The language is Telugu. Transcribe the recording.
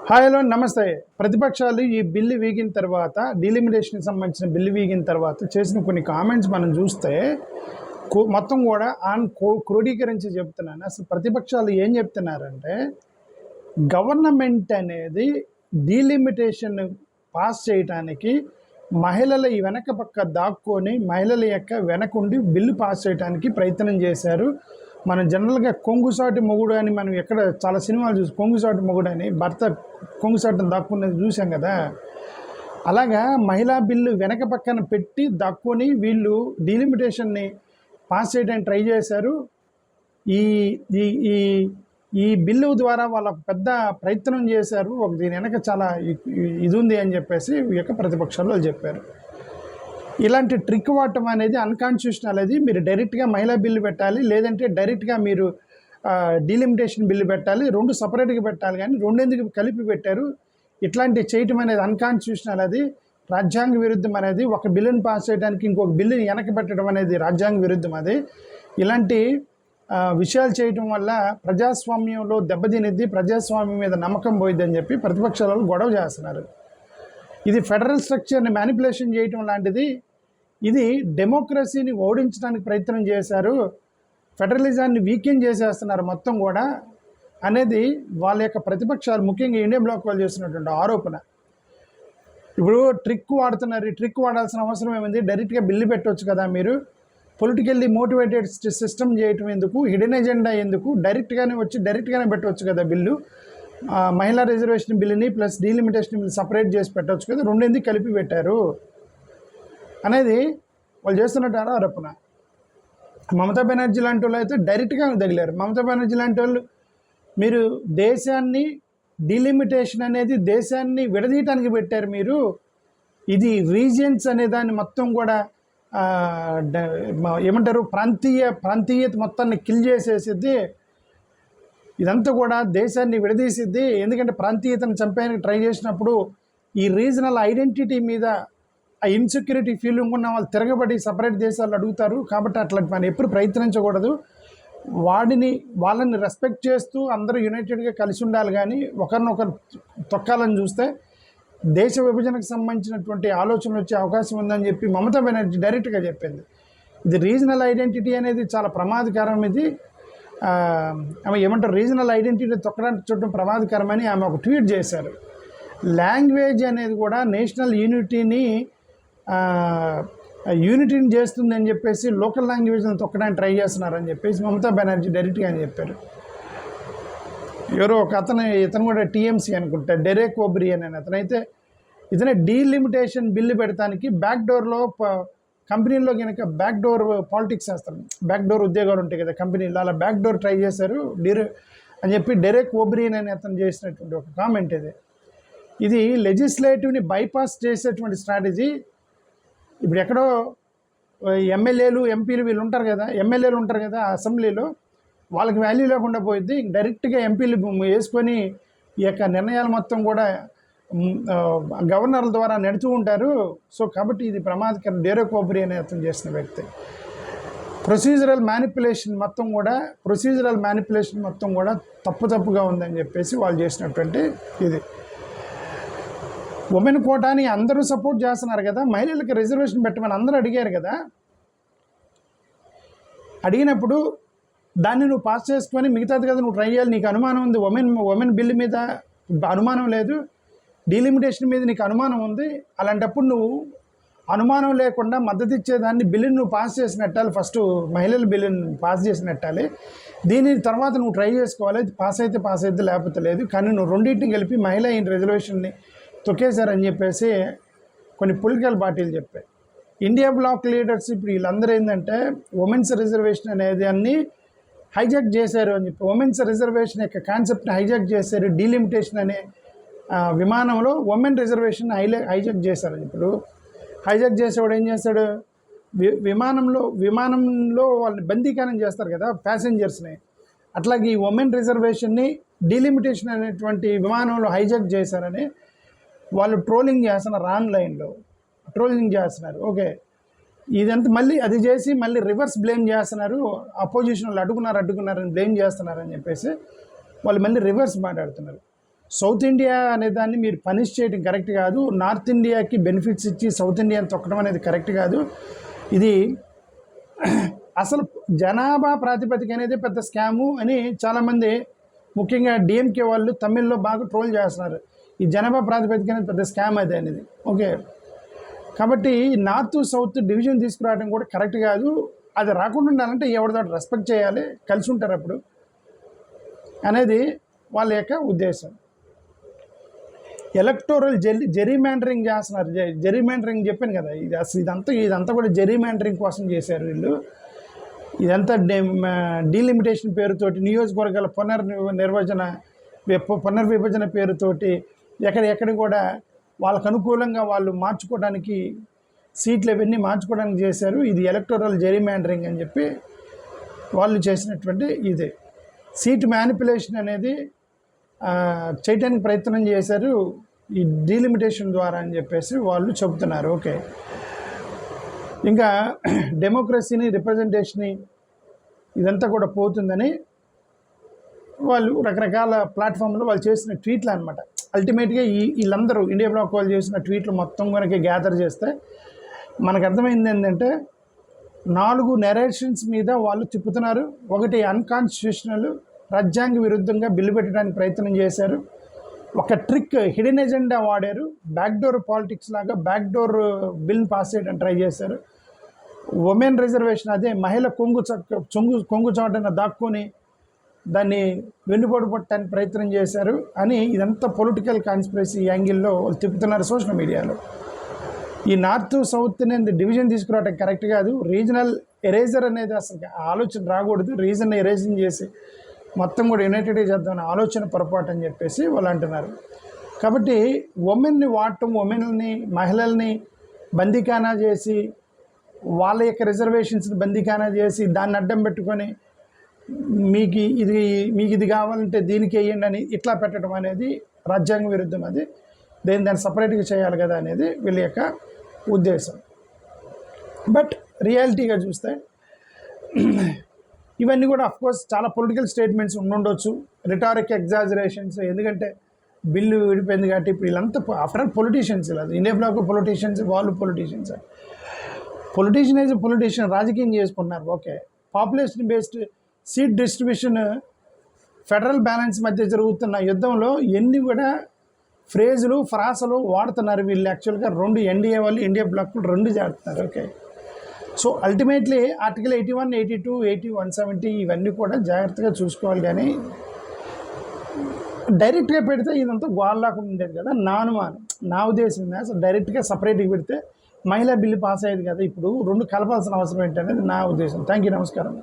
హాయ్ హలో నమస్తే. ప్రతిపక్షాలు ఈ బిల్లు వీగిన తర్వాత డీలిమిటేషన్కి సంబంధించిన బిల్లు వీగిన తర్వాత చేసిన కొన్ని కామెంట్స్ మనం చూస్తే మొత్తం కూడా క్రోడీకరించి చెప్తున్నాను. అసలు ప్రతిపక్షాలు ఏం చెప్తున్నారంటే గవర్నమెంట్ అనేది డీలిమిటేషన్ పాస్ చేయడానికి మహిళల ఈ వెనక పక్క దాక్కొని మహిళల యొక్క వెనకుండి బిల్లు పాస్ చేయడానికి ప్రయత్నం చేశారు. మనం జనరల్గా కొంగుసాటి మొగుడు అని మనం ఎక్కడ చాలా సినిమాలు చూసి కొంగుసాటి మొగుడు అని భర్త కొంగుసాటిని దాక్కునేది చూసాం కదా. అలాగా మహిళా బిల్లు వెనక పక్కన పెట్టి దాక్కొని వీళ్ళు డీలిమిటేషన్ని పాస్ చేయడానికి ట్రై చేశారు. ఈ ఈ ఈ ఈ బిల్లు ద్వారా వాళ్ళ పెద్ద ప్రయత్నం చేశారు. దీని వెనక చాలా ఇది ఉంది అని చెప్పేసి ఈ యొక్క ప్రతిపక్షాలు వాళ్ళు చెప్పారు. ఇలాంటి ట్రిక్ వాడటం అనేది అన్కాన్స్టిట్యూషనల్. అది మీరు డైరెక్ట్గా మహిళా బిల్లు పెట్టాలి, లేదంటే డైరెక్ట్గా మీరు డీలిమిటేషన్ బిల్లు పెట్టాలి. రెండు సపరేట్గా పెట్టాలి, కానీ రెండెందుకు కలిపి పెట్టారు? ఇట్లాంటి చేయటం అనేది అన్కాన్స్టిట్యూషనల్. అది రాజ్యాంగ విరుద్ధం. అనేది ఒక బిల్లుని పాస్ చేయడానికి ఇంకొక బిల్లుని వెనక పెట్టడం అనేది రాజ్యాంగ విరుద్ధం. అది ఇలాంటి విషయాలు చేయటం వల్ల ప్రజాస్వామ్యంలో దెబ్బతినిద్ది, ప్రజాస్వామ్యం మీద నమ్మకం పోయిద్ది అని చెప్పి ప్రతిపక్షాలు గొడవ చేస్తున్నారు. ఇది ఫెడరల్ స్ట్రక్చర్ని మ్యానిపులేషన్ చేయటం లాంటిది. ఇది డెమోక్రసీని ఓడించడానికి ప్రయత్నం చేశారు, ఫెడరలిజాన్ని వీకెన్ చేసేస్తున్నారు మొత్తం కూడా అనేది వాళ్ళ యొక్క ప్రతిపక్షాలు, ముఖ్యంగా ఇండియా బ్లాక్ వాళ్ళు చేస్తున్నటువంటి ఆరోపణ. ఇప్పుడు ట్రిక్ వాడుతున్నారు. ఈ ట్రిక్ వాడాల్సిన అవసరం ఏమైంది? డైరెక్ట్గా బిల్లు పెట్టవచ్చు కదా. మీరు పొలిటికల్లీ మోటివేటెడ్ సిస్టమ్ చేయటం ఎందుకు? హిడెన్ ఎజెండా ఎందుకు? డైరెక్ట్గానే పెట్టవచ్చు కదా బిల్లు. మహిళా రిజర్వేషన్ బిల్లుని ప్లస్ డీలిమిటేషన్ బిల్లు సపరేట్ చేసి పెట్టవచ్చు కదా. రెండెందుకు కలిపి పెట్టారు అనేది వాళ్ళు చేస్తున్నట్టు ఆరోపణ. మమతా బెనర్జీ లాంటి వాళ్ళు అయితే డైరెక్ట్గా తగిలారు. మమతా బెనర్జీ లాంటి వాళ్ళు, మీరు దేశాన్ని డీలిమిటేషన్ అనేది దేశాన్ని విడదీయటానికి పెట్టారు మీరు. ఇది రీజియన్స్ అనే దాన్ని మొత్తం కూడా ఏమంటారు, ప్రాంతీయత మొత్తాన్ని కిల్ చేసేసిద్ది. ఇదంతా కూడా దేశాన్ని విడదీసిద్ది. ఎందుకంటే ప్రాంతీయతను చంపేయడానికి ట్రై చేసినప్పుడు ఈ రీజనల్ ఐడెంటిటీ మీద ఆ ఇన్సెక్యూరిటీ ఫీలింగ్ ఉన్న వాళ్ళు తిరగబడి సపరేట్ దేశాలు అడుగుతారు. కాబట్టి అట్లాంటి మనం ఎప్పుడు ప్రయత్నించకూడదు. వాళ్ళని రెస్పెక్ట్ చేస్తూ అందరూ యునైటెడ్గా కలిసి ఉండాలి, కానీ ఒకరినొకరు తొక్కాలని చూస్తే దేశ విభజనకు సంబంధించినటువంటి ఆలోచనలు వచ్చే అవకాశం ఉందని చెప్పి మమతా బెనర్జీ డైరెక్ట్గా చెప్పింది. ఇది రీజనల్ ఐడెంటిటీ అనేది చాలా ప్రమాదకరం. ఇది ఆమె ఏమంటారు, రీజనల్ ఐడెంటిటీ తొక్కడానికి చూడటం ప్రమాదకరమని ఆమె ఒక ట్వీట్ చేశారు. లాంగ్వేజ్ అనేది కూడా నేషనల్ యూనిటీని చేస్తుందని చెప్పేసి లోకల్ లాంగ్వేజ్ని తొక్కడానికి ట్రై చేస్తున్నారని చెప్పేసి మమతా బెనర్జీ డైరెక్ట్గా అని చెప్పారు. ఎవరో ఒక ఇతను కూడా టీఎంసీ అనుకుంటా, డెరెక్ ఓబ్రియన్ అని అతనైతే ఇతనే డీలిమిటేషన్ బిల్లు పెడతానికి బ్యాక్ డోర్లో కంపెనీల్లో కనుక బ్యాక్ డోర్ పాలిటిక్స్ చేస్తారు. బ్యాక్ డోర్ ఉద్యోగాలు ఉంటాయి కదా కంపెనీలో, అలా బ్యాక్ డోర్ ట్రై చేశారు అని చెప్పి డెరెక్ ఓబ్రియన్ అని అతను చేసినటువంటి ఒక కామెంట్ ఇది లెజిస్లేటివ్ని బైపాస్ చేసేటువంటి స్ట్రాటజీ. ఇప్పుడు ఎక్కడో ఎమ్మెల్యేలు ఎంపీలు వీళ్ళు ఉంటారు కదా, ఎమ్మెల్యేలు ఉంటారు కదా అసెంబ్లీలో, వాళ్ళకి వాల్యూ లేకుండా పోయింది. డైరెక్ట్గా ఎంపీలు వేసుకొని ఈ యొక్క నిర్ణయాలు మొత్తం కూడా గవర్నర్ల ద్వారా నడుతూ ఉంటారు. సో కాబట్టి ఇది ప్రమాదకరం. డెరెక్ ఓబ్రియన్ అనే అతను చేసిన వ్యక్తి. ప్రొసీజరల్ మ్యానిపులేషన్ మొత్తం కూడా తప్పుగా ఉందని చెప్పేసి వాళ్ళు చేసినటువంటి ఇది. ఉమెన్ కోటాని అందరూ సపోర్ట్ చేస్తున్నారు కదా, మహిళలకు రిజర్వేషన్ పెట్టమని అందరూ అడిగారు కదా. అడిగినప్పుడు దాన్ని నువ్వు పాస్ చేసుకొని మిగతాది కదా నువ్వు ట్రై చేయాలి. నీకు అనుమానం ఉంది, ఉమెన్ బిల్లు మీద అనుమానం లేదు, డీలిమిటేషన్ మీద నీకు అనుమానం ఉంది. అలాంటప్పుడు నువ్వు అనుమానం లేకుండా మద్దతు ఇచ్చేదాన్ని బిల్లుని నువ్వు పాస్ చేసి నెట్టాలి. ఫస్ట్ మహిళల బిల్లుని పాస్ చేసి నెట్టాలి. దీని తర్వాత నువ్వు ట్రై చేసుకోవాలి. పాస్ అయితే లేకపోతే లేదు. కానీ నువ్వు రెండింటిని కలిపి మహిళా రిజర్వేషన్ని తొక్కేశారని చెప్పేసి కొన్ని పొలిటికల్ పార్టీలు చెప్పాయి. ఇండియా బ్లాక్ లీడర్స్ ఇప్పుడు వీళ్ళందరూ ఏంటంటే ఉమెన్స్ రిజర్వేషన్ అనేది అన్ని హైజాక్ చేశారు అని చెప్పి, ఉమెన్స్ రిజర్వేషన్ యొక్క కాన్సెప్ట్ని హైజాక్ చేశారు. డీలిమిటేషన్ అనే విమానంలో ఉమెన్ రిజర్వేషన్ హైజాక్ చేశారు. ఇప్పుడు హైజాక్ చేసేవాడు ఏం చేస్తాడు, విమానంలో వాళ్ళని బందీకానం చేస్తారు కదా ప్యాసింజర్స్ని. అట్లాగే ఈ ఉమెన్ రిజర్వేషన్ని డీలిమిటేషన్ అనేటువంటి విమానంలో హైజాక్ చేశారని వాళ్ళు ట్రోలింగ్ చేస్తున్నారు, ఆన్లైన్లో ట్రోలింగ్ చేస్తున్నారు. ఓకే, ఇదంతా మళ్ళీ అది చేసి మళ్ళీ రివర్స్ బ్లేమ్ చేస్తున్నారు. అపోజిషన్ వాళ్ళు అడ్డుకున్నారని బ్లేమ్ చేస్తున్నారని చెప్పేసి వాళ్ళు మళ్ళీ రివర్స్ మాట్లాడుతున్నారు. సౌత్ ఇండియా అనే దాన్ని మీరు పనిష్ చేయడం కరెక్ట్ కాదు. నార్త్ ఇండియాకి బెనిఫిట్స్ ఇచ్చి సౌత్ ఇండియాని తొక్కడం అనేది కరెక్ట్ కాదు. ఇది అసలు జనాభా ప్రాతిపదిక అనేది పెద్ద స్కాము అని చాలామంది, ముఖ్యంగా డిఎంకే వాళ్ళు తమిళ్లో బాగా ట్రోల్ చేస్తున్నారు. ఈ జనాభా ప్రాతిపదిక అనేది పెద్ద స్కామ్ అది అనేది. ఓకే, కాబట్టి నార్త్ సౌత్ డివిజన్ తీసుకురావడం కూడా కరెక్ట్ కాదు. అది రాకుండా ఉండాలంటే ఎవరితో రెస్పెక్ట్ చేయాలి, కలిసి ఉంటారు అప్పుడు అనేది వాళ్ళ యొక్క ఉద్దేశం. ఎలక్టోరల్ జెరీమాండరింగ్ చేస్తున్నారు. జెరీమాండరింగ్ చెప్పాను కదా, ఇది అసలు ఇదంతా కూడా జెరీమాండరింగ్ కోసం చేశారు వీళ్ళు. ఇదంతా డీలిమిటేషన్ పేరుతోటి, నియోజకవర్గాల పునర్విభజన పేరుతోటి ఎక్కడ కూడా వాళ్ళకు అనుకూలంగా వాళ్ళు మార్చుకోవడానికి, సీట్లు ఇవన్నీ మార్చుకోవడానికి చేశారు. ఇది ఎలక్టోరల్ జెరీమాండరింగ్ అని చెప్పి వాళ్ళు చేసినటువంటి ఇదే. సీట్ మ్యానిపులేషన్ అనేది చేయడానికి ప్రయత్నం చేశారు ఈ డీలిమిటేషన్ ద్వారా అని చెప్పేసి వాళ్ళు చెబుతున్నారు. ఓకే, ఇంకా డెమోక్రసీని, రిప్రజెంటేషన్ని ఇదంతా కూడా పోతుందని వాళ్ళు రకరకాల ప్లాట్ఫామ్లో వాళ్ళు చేసిన ట్వీట్లు అనమాట. అల్టిమేట్గా వీళ్ళందరూ ఇండియా బ్లాక్ వాళ్ళు చేసిన ట్వీట్లు మొత్తం కనుక గ్యాదర్ చేస్తే మనకు అర్థమైంది ఏంటంటే 4 నెరేషన్స్ మీద వాళ్ళు తిప్పుతున్నారు. ఒకటి అన్కాన్స్టిట్యూషనల్, రాజ్యాంగ విరుద్ధంగా బిల్లు పెట్టడానికి ప్రయత్నం చేశారు. ఒక ట్రిక్, హిడెన్ ఎజెండా వాడారు. బ్యాక్డోర్ పాలిటిక్స్ లాగా బ్యాక్డోర్ బిల్ని పాస్ చేయడానికి ట్రై చేశారు. ఉమెన్ రిజర్వేషన్, అదే మహిళ కొంగు చాటున దాక్కుని దాన్ని వెన్నుపోటు పట్టడానికి ప్రయత్నం చేశారు అని ఇదంతా పొలిటికల్ కాన్స్పిరసీ యాంగిల్లో వాళ్ళు తిప్పుతున్నారు సోషల్ మీడియాలో. ఈ నార్త్ సౌత్ అనేది డివిజన్ తీసుకురావడం కరెక్ట్ కాదు. రీజనల్ ఎరేజర్ అనేది అసలు ఆలోచన రాకూడదు. రీజన్ ఎరేజింగ్ చేసి మొత్తం కూడా యునైటెడ్ చేద్దామని ఆలోచన పొరపాటు అని చెప్పేసి వాళ్ళు అంటున్నారు. కాబట్టి ఉమెన్ని వాడటం, మహిళల్ని బందీఖానా చేసి, వాళ్ళ యొక్క రిజర్వేషన్స్ని బందీఖానా చేసి, దాన్ని అడ్డం పెట్టుకొని మీకు ఇది కావాలంటే దీనికి వేయండి అని ఇట్లా పెట్టడం అనేది రాజ్యాంగ విరుద్ధం. అది దాన్ని సపరేట్గా చేయాలి కదా అనేది వీళ్ళ యొక్క ఉద్దేశం. బట్ రియాలిటీగా చూస్తే ఇవన్నీ కూడా అఫ్కోర్స్ చాలా పొలిటికల్ స్టేట్మెంట్స్ ఉండొచ్చు, రిటారిక్ ఎగ్జాజరేషన్స్. ఎందుకంటే బిల్లు విడిపోయింది కాబట్టి ఇప్పుడు వీళ్ళంతా ఆఫ్టర్ ఆల్ పొలిటీషియన్స్. ఇలా ఇండియా బ్లాక్ పొలిటీషియన్స్, వాళ్ళు పొలిటీషియన్స్. పొలిటీషియన్ రాజకీయం చేసుకుంటున్నారు. Okay, population based seat distribution, federal balance మధ్య జరుగుతున్న యుద్ధంలో ఎన్ని కూడా ఫ్రేజులు, ఫ్రాసలు వాడుతున్నారు వీళ్ళు. యాక్చువల్గా 2 ఎన్డీఏ వాళ్ళు, ఇండియా బ్లాక్ 2 చేస్తున్నారు. ఓకే, సో అల్టిమేట్లీ ఆర్టికల్ 81, 82, 80, 170 ఇవన్నీ కూడా జాగ్రత్తగా చూసుకోవాలి. కానీ డైరెక్ట్గా పెడితే ఇదంతా గోల్లాకుండా ఉండేది కదా. నా ఉద్దేశం అసలు డైరెక్ట్గా సపరేట్గా పెడితే మహిళా బిల్లు పాస్ అయ్యేది కదా. ఇప్పుడు 2 కలపాల్సిన అవసరం ఏంటనేది నా ఉద్దేశం. థ్యాంక్ యూ, నమస్కారం.